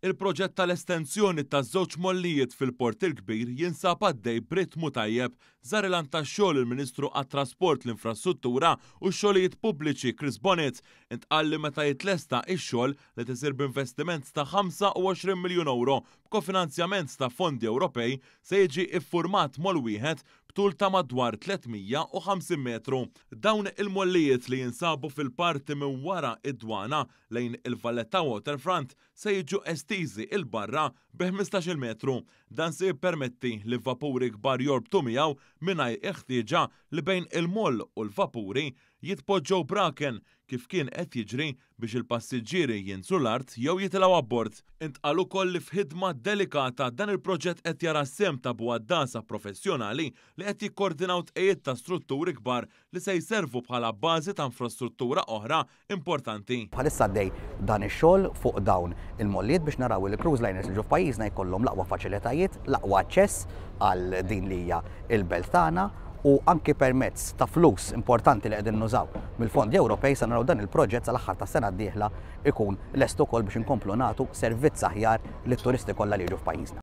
Il-proġett tal-estensjoni taż-żewġ mollijiet fil-Port il-Kbir jinsab għaddej b'ritmu tajjeb żar il-għan tax-xogħol il-Ministru għat-Trasport, l-Infrastruttura u x-xogħlijiet pubbliċi Chris Bonnet intqal li meta jitlesta x-xogħol li tisir b'investiment ta' 25 miljun euro b'kofinanzjament ta' fondi Ewropej se jiġi iffurmat mol wieħed b'tul ta' madwar 350 metru. Dawn il-mollijiet li jinsabu fil-parti minn wara id-dwana lejn il-Valletta Waterfront se jiġu estiżi il-barra bi 15 metru. Dan se jippermetti li vapuri kbar jorbtu miegħu mingħajr iħtieġa li bejn il-moll u l-vapuri jitpoġġew braken kif kien qed jiġri biex il-passiġġieri jinsu l-art jew jitilgħu abbord. Intqal ukoll li f'ħidma delikata dan il-proġett qed jara sem ta' buwaddasa professjonali li qed jikkoordinaw tqejjied ta' strutturi kbar li se jservu bħala bażi ta' infrastruttura oħra importanti. Bħalissa għaddej dan ix-xogħol fuq dawn il-mollijiet biex naraw li cruise liners li ġu f'pajjiżna jkollhom l-aqwa faċilitajiet, l-aqwa aċċess għal din li hija l-belt tagħna u anke permezz ta' flus importanti li qegħdin nużaw mill-fondi Ewropej se naraw dan il-proġett sal-aħħar tas-sena d-dieħla ikun lest ukoll biex inkomplu nagħtu servizz aħjar lit-turisti kollha li jiġu f'pajjiżna.